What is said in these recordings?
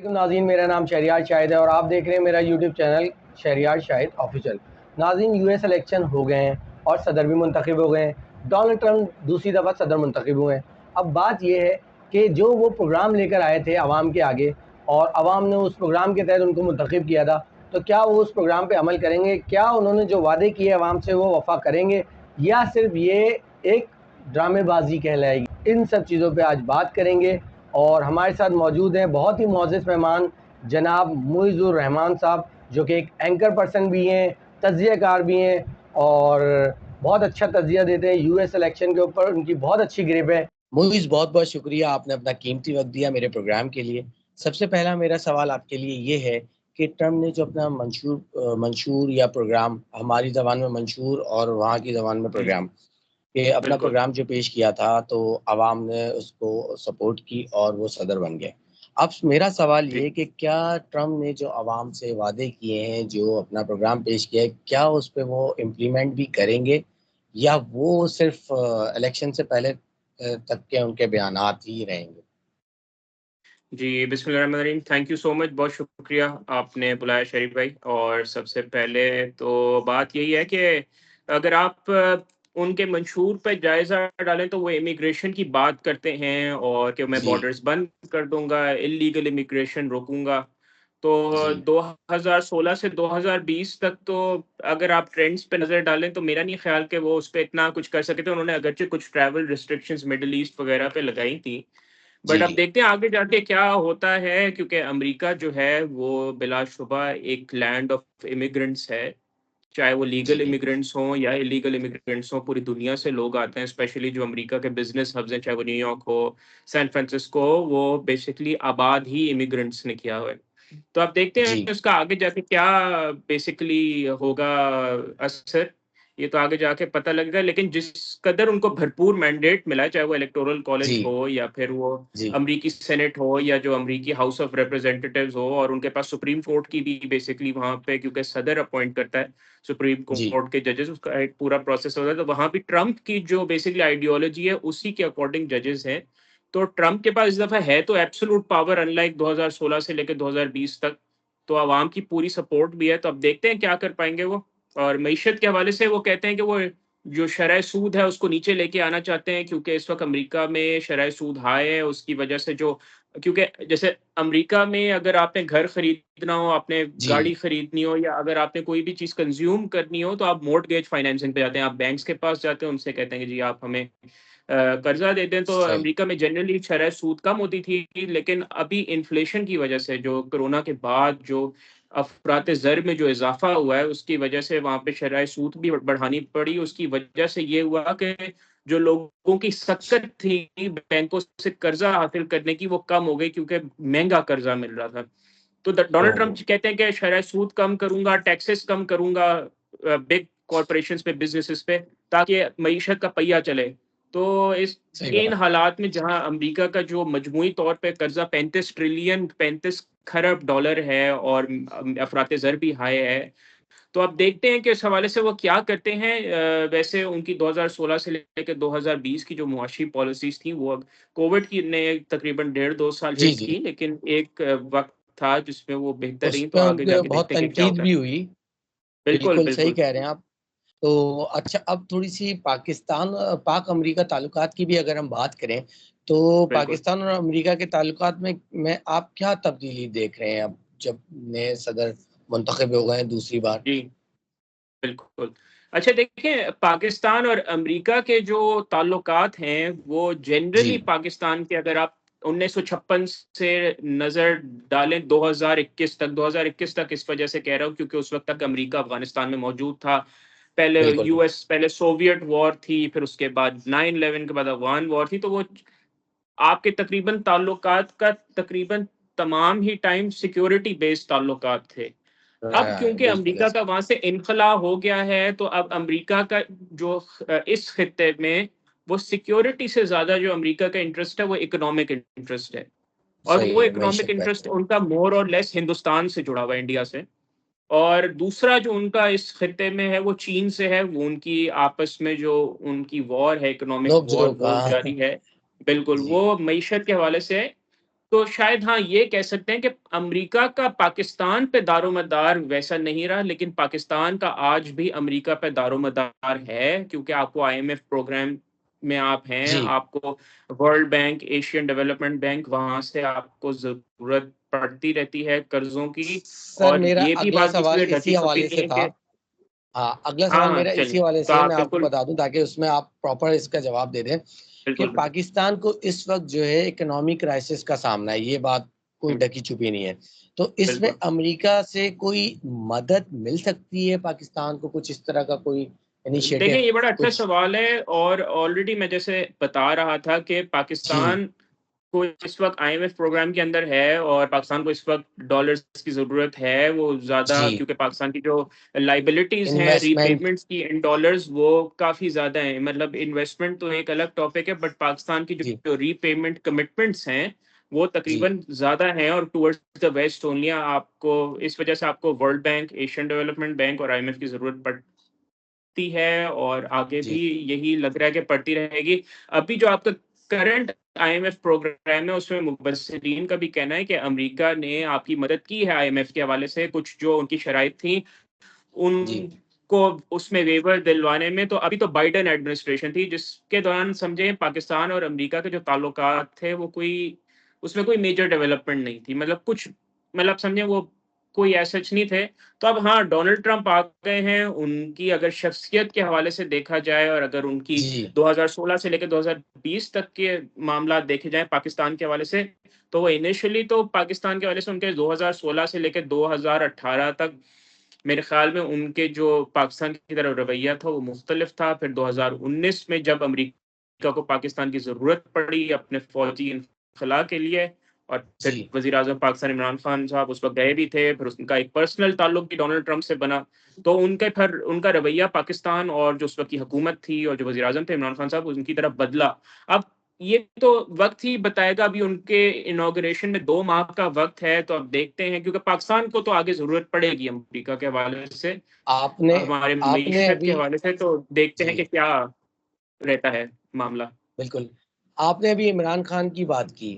नाज़रीन, मेरा नाम शहरियार शाहिद है और आप देख रहे हैं मेरा YouTube channel Shahriyar Shahid official. नाज़रीन, यूएस इलेक्शन हो गए हैं और सदर भी मुंतखब हो गए हैं। डोनाल्ड ट्रंप दूसरी दफ़ा सदर मुंतखब हुए हैं। अब बात यह है कि जो वो प्रोग्राम लेकर आए थे आवाम के आगे और आवाम ने उस प्रोग्राम के तहत उनको मुंतखब किया था, तो क्या वो उस प्रोग्राम पर अमल करेंगे? क्या उन्होंने जो वादे किए आवाम से वो वफा करेंगे या सिर्फ ये एक ड्रामेबाजी कहलाएगी? इन सब चीज़ों पे आज बात करेंगे और हमारे साथ मौजूद हैं बहुत ही मोअज़्ज़ज़ मेहमान जनाब मुइज़ुर रहमान साहब, जो कि एक एंकर पर्सन भी हैं, तज्ज़ियाकार भी हैं और बहुत अच्छा तज्ज़िया देते हैं यूएस इलेक्शन के ऊपर। उनकी बहुत अच्छी ग्रिप है। मुइज़, बहुत-बहुत शुक्रिया, आपने अपना कीमती वक़्त दिया मेरे प्रोग्राम के लिए। सबसे पहला मेरा सवाल आपके लिए ये है कि ट्रम्प ने जो अपना मंशूर या प्रोग्राम, हमारी ज़बान में मंशूर और वहाँ की ज़बान में जी, प्रोग्राम, ये अपना बिल्कुल। प्रोग्राम जो पेश किया था, तो आवाम ने उसको सपोर्ट की और वो सदर बन गए। अब मेरा सवाल ये जी। है कि क्या ट्रम्प ने जो आवाम से वादे किए हैं, जो अपना प्रोग्राम पेश किया है, क्या उस पे वो इम्प्लीमेंट भी करेंगे या वो सिर्फ़ इलेक्शन से पहले तक के उनके बयानात ही रहेंगे? जी, बिस्मिल्लाहिर्रहमानिर्रहीम। थैंक यू सो मच, बहुत शुक्रिया आपने बुलाया शरीफ भाई। और सबसे पहले तो बात यही है कि अगर आप उनके मंशूर पे जायज़ा डालें तो वो इमिग्रेशन की बात करते हैं और कि मैं जी, बॉर्डर्स बंद कर दूँगा, इल्लीगल इमिग्रेशन रोकूँगा। तो जी, 2016 से 2020 तक तो अगर आप ट्रेंड्स पे नज़र डालें तो मेरा नहीं ख़्याल कि वो उस पे इतना कुछ कर सके थे। उन्होंने अगरचे कुछ ट्रैवल रिस्ट्रिक्शंस मिडल ईस्ट वग़ैरह पे लगाई थी। बट अब जी, देखते हैं आगे जाके क्या होता है, क्योंकि अमेरिका जो है वो बिलाशुबा एक लैंड ऑफ इमिग्रेंट्स है। चाहे वो लीगल जी, इमिग्रेंट्स हों या इलीगल इमिग्रेंट्स हों, पूरी दुनिया से लोग आते हैं, स्पेशली जो अमेरिका के बिजनेस हब्स हैं, चाहे वो न्यूयॉर्क हो, सैन फ्रांसिस्को हो, वो बेसिकली आबाद ही इमिग्रेंट्स ने किया हुआ है। तो अब देखते हैं जी, उसका आगे जाके क्या बेसिकली होगा असर, ये तो आगे जाके पता लगेगा। लेकिन जिस कदर उनको भरपूर मैंडेट मिला है, चाहे वो इलेक्टोरल कॉलेज जी, हो या फिर वो जी, अमेरिकी सेनेट हो या जो अमेरिकी हाउस ऑफ रिप्रेजेंटेटिव्स हो, और उनके पास सुप्रीम कोर्ट की भी बेसिकली वहाँ पे, क्योंकि सदर अपॉइंट करता है सुप्रीम जी, कोर्ट के जजेस, उसका एक पूरा प्रोसेस होता है। तो वहाँ भी ट्रम्प की जो बेसिकली आइडियोलॉजी है उसी के अकॉर्डिंग जजेस हैं। तो ट्रम्प के पास इस दफा है तो एब्सोल्यूट पावर, अनलाइक 2016 से लेकर 2020 तक। तो आवाम की पूरी सपोर्ट भी है, तो अब देखते हैं क्या कर पाएंगे वो। और मईशत के हवाले से वो कहते हैं कि वो जो शरह सूद है उसको नीचे लेके आना चाहते हैं, क्योंकि इस वक्त अमेरिका में शरह सूद हाई है, उसकी वजह से जो, क्योंकि जैसे अमेरिका में अगर आपने घर खरीदना हो, आपने जी, गाड़ी खरीदनी हो, या अगर आपने कोई भी चीज़ कंज्यूम करनी हो, तो आप मॉर्टगेज फाइनेंसिंग पे जाते हैं, आप बैंक्स के पास जाते हैं, उनसे कहते हैं कि जी आप हमें कर्जा देते हैं। तो सही, अमेरिका में जनरली शरह सूद कम होती थी, लेकिन अभी इन्फ्लेशन की वजह से, जो कोरोना के बाद जो अफरात ज़र में जो इज़ाफ़ा हुआ है, उसकी वजह से वहाँ पे शरह सूद भी बढ़ानी पड़ी। उसकी वजह से ये हुआ कि जो लोगों की सक्कत थी बैंकों से कर्जा हासिल करने की, वो कम हो गई, क्योंकि महँगा कर्जा मिल रहा था। तो डोनाल्ड ट्रम्प ओह! कहते हैं कि शरह सूद कम करूँगा, टैक्सेस कम करूँगा बिग कॉर्पोरेशंस पे, बिज़नेसेस पे, ताकि मईशत का पहिया चले। तो इस सही इन बात। हालात में जहाँ अमेरिका का जो मजमूई तौर पे कर्जा 35 खरब डॉलर है और अफरात ज़र भी हाई है। तो अब देखते हैं कि इस हवाले से वो क्या करते हैं। वैसे उनकी 2016 से लेकर 2020 की जो मुआशी पॉलिसीज़ थी, वो अब कोविड की ने तकरीबन डेढ़ 2 साल जी, हिट्स जी, की, लेकिन एक वक़्त था जिसमें वो बेहतर उस रहीं। तो पे आगे उनके जाके बहुत देखते हैं कि क्या तनकीद होता है। भी हुई। बिल्कुल, बिल्कुल सही बिल्कुल। कह रहे हैं आप। तो अच्छा, अब थोड़ी-सी पाक-अमेरिका ताल्लुकात की भी अगर हम बात करें, तो बिल्कुल। पाकिस्तान और अमेरिका के ताल्लुकात में आप क्या तब्दीली देख रहे हैं अब, जब नए सदर मुंतखब हो गए हैं दूसरी बार? जी, बिल्कुल। अच्छा देखिए, पाकिस्तान और अमेरिका के जो ताल्लुकात हैं, वो जनरली जी, पाकिस्तान के, अगर आप 1956 से नज़र डालें 2021 तक, 2021 तक इस वजह से कह रहा हूँ क्योंकि उस वक़्त तक अमेरिका अफ़गानिस्तान में मौजूद था। पहले बिल्कुल, बिल्कुल। यूएस, पहले सोवियत वॉर थी, फिर उसके बाद 9/11 के बाद अफ़गान वॉर थी, तो वो आपके तकरीबन ताल्लुकात का तकरीबन तमाम ही टाइम सिक्योरिटी बेस्ड ताल्लुकात थे। अब क्योंकि बिल्कुल अमेरिका ऐसा। का वहाँ से इनख़ला हो गया है, तो अब अमेरिका का जो इस खित्ते में वो सिक्योरिटी से ज़्यादा जो अमेरिका का इंटरेस्ट है, वो इकोनॉमिक इंटरेस्ट है। और सही वो है, इकोनॉमिक मईशत इंटरेस्ट बेहतर। उनका मोर और लेस हिंदुस्तान से जुड़ा हुआ है, इंडिया से। और दूसरा जो उनका इस खित्ते में है, वो चीन से है। वो उनकी आपस में जो उनकी वॉर है, इकोनॉमिक वॉर, नोक-झोंक, वो हाँ। जारी है। बिल्कुल, जी, वो मईशत के हवाले से है। तो शायद हाँ, ये कह सकते हैं कि अमेरिका का पाकिस्तान पे दारोमदार वैसा नहीं रहा, लेकिन पाकिस्तान का आज भी अमेरिका पे दारोमदार है, क्योंकि आपको आईएमएफ प्रोग्राम में आप हैं, जी। आपको world bank, Asian development bank, वहाँ से आपको ज़रूरत पड़ती रहती है कर्ज़ों की। सर और मेरा ये भी अगला बात सवाल इसलिए इसी ढकी-छुपी हवाले नहीं से है था। कि हाँ, अगला हाँ, सवाल हाँ, मेरा इसी चलिए, हवाले तो से है, आप मैं आपको बिल्कुल, बता दूँ ताकि उसमें आप प्रॉपर इसका जवाब दे दें कि बिल्कुल, बिल्कुल। पाकिस्तान को इस वक़्त जो है इकोनॉमिक क्राइसिस का सामना है, ये बात कोई हुँ, ढकी-छुपी नहीं है। तो इसमें बिल्कुल। अमेरिका से कोई मदद मिल सकती है पाकिस्तान को, कुछ इस तरह का कोई देखिए, इनिशिएटिव ये बड़ा अच्छा कुछ? सवाल है और ऑलरेडी मैं जैसे बता रहा था कि जी, पाकिस्तान को इस वक़्त आईएमएफ प्रोग्राम के अंदर है और पाकिस्तान को इस वक़्त डॉलर्स की ज़रूरत है, वो ज़्यादा, जी, क्योंकि पाकिस्तान की जो लायबिलिटीज़ हैं, इन्वेस्टमेंट रीपेमेंट्स की इन डॉलर्स, वो काफ़ी ज़्यादा हैं। मतलब इन्वेस्टमेंट तो एक अलग टॉपिक है, बट पाकिस्तान की जी, जो रीपेमेंट कमिटमेंट्स हैं, वो जी, तकरीबन ज़्यादा हैं और टुवर्ड्स द वेस्ट ओनली। आपको इस वजह से आपको world bank, Asian development bank और आईएमएफ की ज़रूरत पड़ती है और आगे भी जी, यही लग रहा है कि पड़ती रहेगी। अभी जो आपका करंट आईएमएफ प्रोग्राम है, उसमें मुबस्सिरीन का भी कहना है कि अमेरिका ने आपकी मदद की है आईएमएफ के हवाले से, कुछ जो उनकी शराइत थी, जी, उनको उसमें वेवर दिलवाने में। तो अभी तो बाइडेन एडमिनिस्ट्रेशन थी, जिसके दौरान समझें पाकिस्तान और अमेरिका के जो ताल्लुकात थे, वो कोई उसमें कोई मेजर डेवलपमेंट नहीं थी। मतलब कुछ, मतलब समझें वो कोई ऐसे सच नहीं थे। तो अब हाँ, डोनाल्ड ट्रंप आ गए हैं, उनकी अगर शख्सियत के हवाले से देखा जाए और अगर उनकी जी, 2016 से लेकर 2020 तक के मामलात देखे जाएँ पाकिस्तान के हवाले से, तो वो इनिशियली तो पाकिस्तान के हवाले से उनके 2016 से लेकर 2018 तक मेरे ख़्याल में उनके जो पाकिस्तान की तरफ रवैया था, वो मुख्तलिफ था। फिर 2019 में जब अमेरिका को पाकिस्तान की ज़रूरत पड़ी अपने फ़ौजी इन्ख़ला के लिए, और फिर जी, वज़ीर-ए-आज़म पाकिस्तान इमरान खान साहब उस वक़्त गए भी थे, फिर उनका एक पर्सनल ताल्लुक भी डोनाल्ड ट्रंप से बना। तो उनके फिर उनका रवैया पाकिस्तान और जो उस वक़्त की हुकूमत थी और जो वज़ीर-ए-आज़म थे इमरान खान साहब, उनकी तरफ बदला। अब ये तो वक़्त ही बताएगा, अभी उनके इनॉग्रेशन में 2 माह का वक़्त है, तो अब देखते हैं, क्योंकि पाकिस्तान को तो आगे ज़रूरत पड़ेगी अमेरिका के हवाले से, आपने हमारे आपने मईशत के अभी हवाले से, तो देखते हैं जी। कि क्या रहता है मामला। बिल्कुल। आपने अभी इमरान खान की बात की,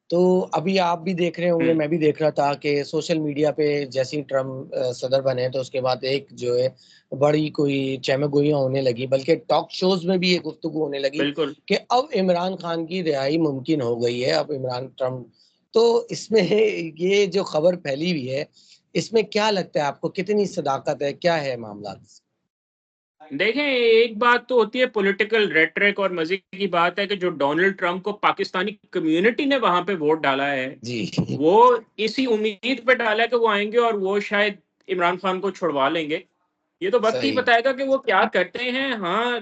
तो अभी आप भी देख रहे होंगे, हुँ, मैं भी देख रहा था कि सोशल मीडिया पे जैसे ही ट्रम्प सदर बने, तो उसके बाद एक जो है बड़ी कोई चहमगोइयाँ होने लगी, बल्कि टॉक शोज़ में भी ये गुफ्तगू होने लगी बिल्कुल। कि अब इमरान खान की रिहाई मुमकिन हो गई है, अब इमरान ट्रम्प तो इसमें ये जो खबर फैली हुई है, इसमें क्या लगता है आपको कितनी सदाकत है, क्या है मामला? देखें, एक बात तो होती है पॉलिटिकल रेटरिक, और मज़े की बात है कि जो डोनाल्ड ट्रंप को पाकिस्तानी कम्युनिटी ने वहाँ पे वोट डाला है, जी। वो इसी उम्मीद पे डाला है कि वो आएँगे और वो शायद इमरान खान को छुड़वा लेंगे। ये तो वक़्त ही सही। बताएगा कि वो क्या करते हैं। हाँ,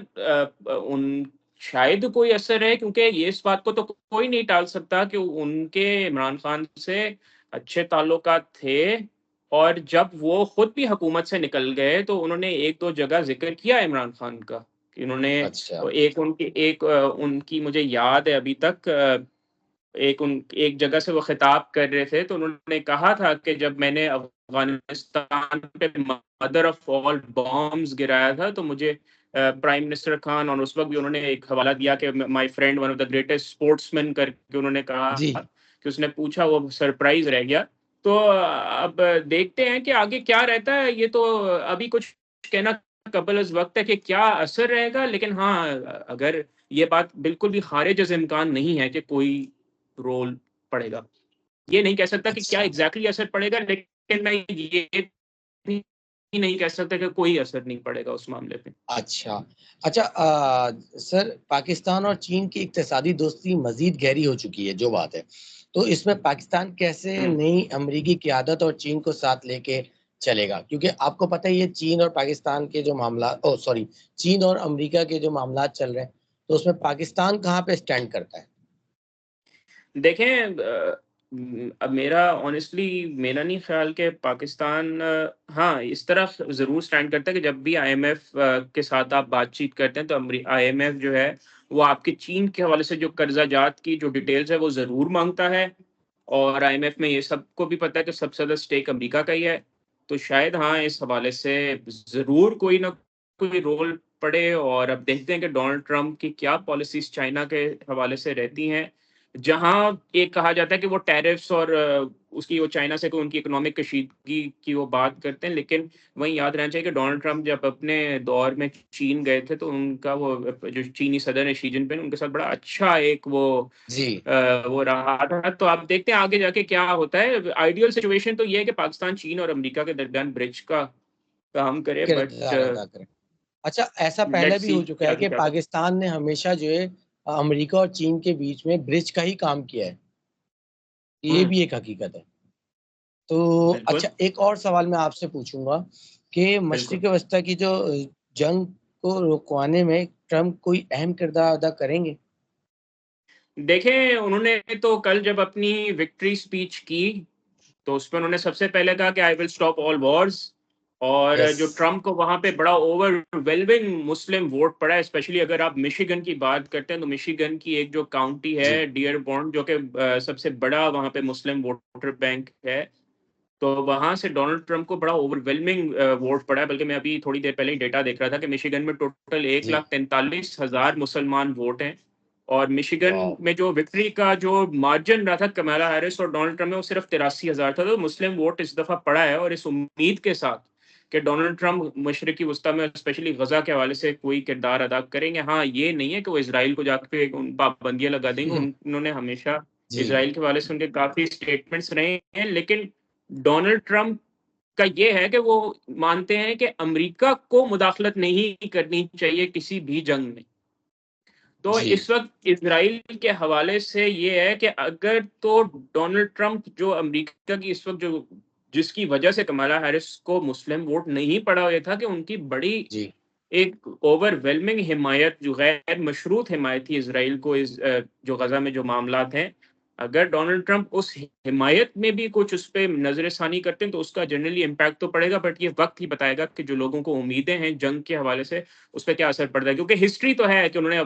उन शायद कोई असर है, क्योंकि ये इस बात को तो कोई नहीं टाल सकता कि उनके इमरान खान से अच्छे ताल्लुकात थे, और जब वो खुद भी हुकूमत से निकल गए, तो उन्होंने 1-2 जगह ज़िक्र किया इमरान खान का, कि उन्होंने अच्छा। उनकी मुझे याद है अभी तक, एक जगह से वो खिताब कर रहे थे, तो उन्होंने कहा था कि जब मैंने अफ़गानिस्तान पे मदर ऑफ ऑल बॉम्ब्स गिराया था, तो मुझे प्राइम मिनिस्टर खान, और उस वक़्त भी उन्होंने एक हवाला दिया कि my friend one of the greatest sportsman करके उन्होंने कहा, जी। कि उसने पूछा, वो सरप्राइज़ रह गया। तो अब देखते हैं कि आगे क्या रहता है। ये तो अभी कुछ कहना कबल अज़ वक़्त है कि क्या असर रहेगा, लेकिन हाँ, अगर ये बात बिल्कुल भी ख़ारिज अज़ इम्कान नहीं है कि कोई रोल पड़ेगा। ये नहीं कह सकता कि क्या अच्छा। एग्ज़ैक्टली असर पड़ेगा, लेकिन मैं ये भी नहीं कह सकता कि कोई असर नहीं पड़ेगा उस मामले पे। अच्छा। अच्छा सर पाकिस्तान और चीन की इक़्तिसादी दोस्ती मज़ीद गहरी हो चुकी है, जो बात है। तो इसमें पाकिस्तान कैसे हुँ, नई अमरीकी क़यादत और चीन को साथ लेके चलेगा? क्योंकि आपको पता ही है चीन और पाकिस्तान के जो मामला ओह सॉरी चीन और अमरीका के जो मामलात चल रहे हैं, तो उसमें पाकिस्तान कहाँ पे स्टैंड करता है? देखें, अब मेरा ऑनेस्टली मेरा नहीं ख़्याल कि पाकिस्तान हाँ, इस तरफ ज़रूर स्टैंड करता है कि जब भी आईएमएफ के साथ आप बातचीत करते हैं, तो आईएमएफ जो है, वो आपके चीन के हवाले से जो कर्ज़ा जात की जो डिटेल्स है, वो ज़रूर माँगता है। और आईएमएफ में ये सबको भी पता है कि सबसे ज़्यादा स्टेक अमेरिका का ही है। तो शायद हाँ, इस हवाले से ज़रूर कोई ना कोई रोल पड़े, और अब देखते हैं कि डोनाल्ड ट्रंप की क्या पॉलिसीज़ चाइना के हवाले से रहती हैं। जहाँ एक कहा जाता है कि वो टैरिफ्स और उसकी वो चाइना से कोई उनकी इकोनॉमिक कशीदगी की वो बात करते हैं, लेकिन वहीं याद रहना चाहिए कि डोनाल्ड ट्रंप जब अपने दौर में चीन गए थे, तो उनका वो जो चीनी सदर है शी जिनपिंग, उनके साथ बड़ा अच्छा एक जी वो रहा था। तो आप देखते हैं आगे जाके क्या होता है। आइडियल सिचुएशन तो ये है कि पाकिस्तान, चीन और अमेरिका के दरमियान ब्रिज का काम करे, बट किरदार अदा करें। अच्छा, ऐसा पहले लेट्स भी सी हो कि चुका है आगे कि क्या होता है। पाकिस्तान ने हमेशा जो है अमेरिका और चीन के बीच में ब्रिज का ही काम किया है। ये हुँ, भी एक हकीकत है। तो बिल्कुल, अच्छा, एक और सवाल मैं आपसे पूछूँगा कि बिल्कुल। मशरिक़ वस्ता की जो जंग को रुकवाने में ट्रंप कोई अहम किरदार अदा करेंगे? देखें, उन्होंने तो कल जब अपनी विक्ट्री स्पीच की, तो उसमें उन्होंने सबसे पहले कहा कि I will stop all Wars. और यस। जो ट्रम्प को वहाँ पे बड़ा ओवरवेलमिंग मुस्लिम वोट पड़ा है, स्पेशली अगर आप मिशिगन की बात करते हैं, तो मिशिगन की एक जो काउंटी जी, है डियरबॉर्न, जो कि सबसे बड़ा वहाँ पे मुस्लिम वोटर बैंक है, तो वहाँ से डोनाल्ड ट्रम्प को बड़ा ओवरवेलमिंग वोट पड़ा है। बल्कि मैं अभी थोड़ी देर पहले ही डेटा देख रहा था कि मिशिगन में टोटल जी। 1,43,000 मुसलमान वोट हैं। और मिशिगन वाओ! में जो विक्ट्री का जो मार्जिन रहा था कमाला हैरिस और डोनाल्ड ट्रम्प में, वो सिर्फ 83,000 था। तो मुस्लिम वोट इस दफा पड़ा है, और इस उम्मीद के साथ कि डोनाल्ड ट्रम्प मशरकी वस्ता में स्पेशली गजा के हवाले से कोई किरदार अदा करेंगे। हाँ, ये नहीं है कि वो इसराइल को जाके उन पाबंदियां लगा देंगे। उन्होंने हमेशा जी, इसराइल के हवाले से उनके काफी स्टेटमेंट्स रहे हैं, लेकिन डोनाल्ड ट्रम्प का ये है कि वो मानते हैं कि अमेरिका को मुदाखलत नहीं करनी चाहिए किसी भी जंग में। तो जी, इस वक़्त इज़राइल के हवाले से ये है कि अगर तो डोनाल्ड ट्रम्प जो अमेरिका की इस वक़्त जो जिसकी वजह से कमाला हैरिस को मुस्लिम वोट नहीं पड़ा, ये था कि उनकी बड़ी जी, एक ओवरवेलमिंग हिमायत, जो गैर मशरूत हिमायत थी इज़राइल को जो गज़ा में जो मामलात हैं, अगर डोनाल्ड ट्रम्प उस हिमायत में भी कुछ उस पे नज़र-ए-षानी करते हैं, तो उसका जनरली इम्पैक्ट तो पड़ेगा, बट ये वक़्त ही बताएगा कि जो लोगों को उम्मीदें हैं जंग के हवाले से, उस पे क्या असर पड़ता है। क्योंकि हिस्ट्री तो है कि उन्होंने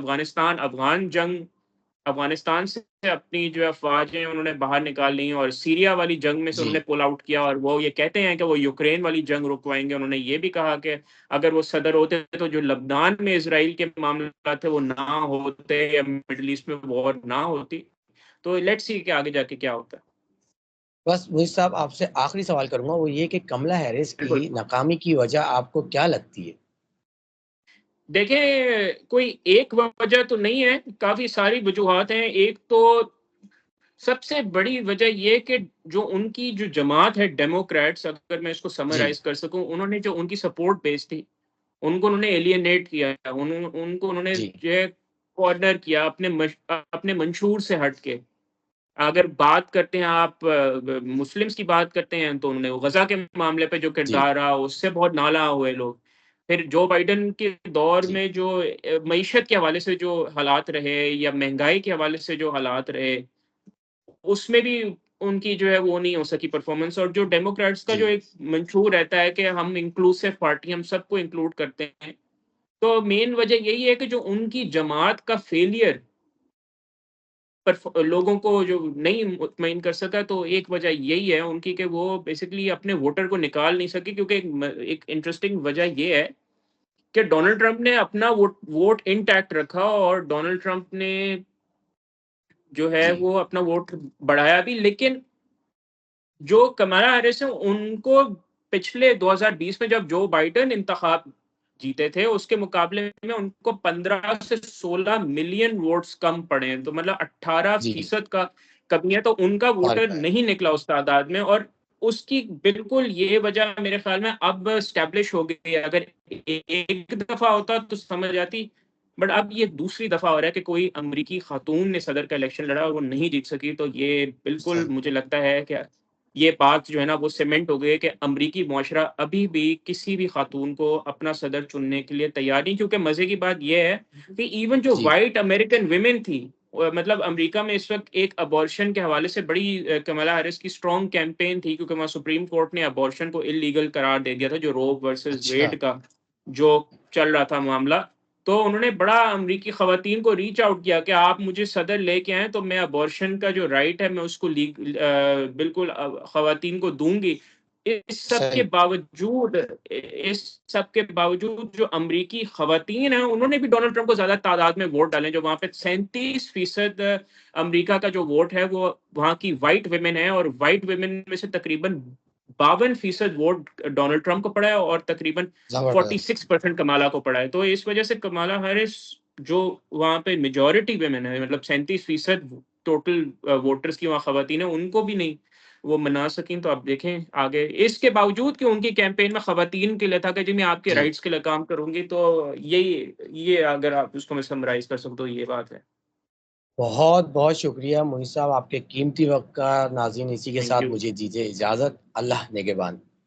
अफ़गानिस्तान से अपनी जो अफ़वाजें उन्होंने बाहर निकाल ली, और सीरिया वाली जंग में से जी। उन्होंने पुल आउट किया, और वो ये कहते हैं कि वो यूक्रेन वाली जंग रुकवाएँगे। उन्होंने ये भी कहा कि अगर वो सदर होते तो जो लबनान में इज़राइल के मामलात थे वो ना होते, या मिडल ईस्ट में वॉर ना होती। तो लेट्स सी कि आगे जाके क्या होता है। बस मुझे साहब आपसे आखिरी सवाल करूँगा, वो ये कि कमला हैरिस बिल्कुल। की नाकामी की वजह आपको क्या लगती है? देखिए, कोई एक वजह तो नहीं है, काफ़ी सारी वजूहात हैं। एक तो सबसे बड़ी वजह ये कि जो उनकी जो जमात है डेमोक्रेट्स, अगर मैं इसको जी, समराइज़ कर सकूँ, उन्होंने जो उनकी सपोर्ट बेस थी, उनको उन्होंने एलियनेट किया, उनको उन्होंने जी, जो है कॉर्नर किया अपने मंशूर से हट के। अगर बात करते हैं आप मुस्लिम्स की बात करते हैं, तो उन्होंने गज़ा के मामले पे जो जी, किरदार रहा, उससे बहुत नालां हुए लोग। फिर जो बाइडेन के दौर जी, में जो मईशत के हवाले से जो हालात रहे, या महँगाई के हवाले से जो हालात रहे, उसमें भी उनकी जो है वो नहीं हो सकी परफ़ॉर्मेंस। और जो डेमोक्रेट्स का जो जी, एक मंशूर रहता है कि हम इंक्लूसिव पार्टी, हम सबको इंक्लूड करते हैं। तो मेन वजह यही है कि जो उनकी जमात का फेलियर लोगों को जो नहीं मुतमईन कर सका, तो एक वजह यही है उनकी कि वो बेसिकली अपने वोटर को निकाल नहीं सके। क्योंकि एक इंटरेस्टिंग वजह ये है कि डोनाल्ड ट्रंप ने अपना वोट इंटैक्ट रखा, और डोनाल्ड ट्रंप ने जो है जी, वो अपना वोट बढ़ाया भी, लेकिन जो कमला हैरिस है उनको पिछले 2020 में जब जो बाइडेन इंतखाब जीते थे, उसके मुकाबले में उनको 15 से 16 मिलियन वोट्स कम पड़े हैं। तो मतलब जी, 18% का कमी है, तो उनका वोटर फ़र्क है। नहीं निकला उस तादाद में। और उसकी बिल्कुल ये वजह मेरे ख्याल में अब एस्टेब्लिश हो गई है। अगर एक दफ़ा होता तो समझ आती, बट अब ये दूसरी दफ़ा हो रहा है कि कोई अमेरिकी खातून ने सदर का इलेक्शन लड़ा और वो नहीं जीत सकी। तो ये बिल्कुल सही, मुझे लगता है कि ये बात जो है ना वो सीमेंट हो गई है कि अमरीकी मुआशरा अभी भी किसी भी खातून को अपना सदर चुनने के लिए तैयार नहीं। क्योंकि मज़े की बात ये है कि इवन जो जी, व्हाइट अमेरिकन वुमेन थी, मतलब अमेरिका में इस वक़्त एक अबॉर्शन के हवाले से बड़ी कमला हैरिस की स्ट्रॉन्ग कैंपेन थी, क्योंकि वहाँ सुप्रीम कोर्ट ने अबॉर्शन को इल्लीगल करार दे दिया था, जो रो वर्सेस अच्छा, वेड का जो चल रहा था मामला। तो उन्होंने बड़ा अमरीकी ख़वातीन को रीच आउट किया कि आप मुझे सदर लेके आएँ, तो मैं अबॉर्शन का जो राइट है मैं उसको बिल्कुल ख़वातीन को दूँगी। इस सब के बावजूद जो अमरीकी खवातीन हैं उन्होंने भी डोनाल्ड ट्रंप को ज्यादा तादाद में वोट डाले। जो वहां पे 37% अमरीका का जो वोट है वो वहां की वाइट वुमेन है, और वाइट वुमेन में से तकरीबन 52% वोट डोनाल्ड ट्रंप को पड़ा है और तकरीबन 46% कमाला को पड़ा है। तो इस वजह से कमाला हैरिस जो वहां पे मेजोरिटी वुमेन है, मतलब 37% टोटल वोटर्स की वहां खवातीन है, उनको भी नहीं वो मना सकी। तो आप देखें आगे, इसके बावजूद कि उनकी कैंपेन में खवातीन के लिए था कि जी मैं आपके राइट्स के लिए काम करूंगी। तो ये अगर आप उसको मैं समराइज कर सकूं तो ये बात है। बहुत बहुत शुक्रिया मोहित साहब आपके कीमती वक्त का। नाज़रीन, इसी के थैंक साथ यू। मुझे दीजिए इजाज़त। अल्लाह निगहबान।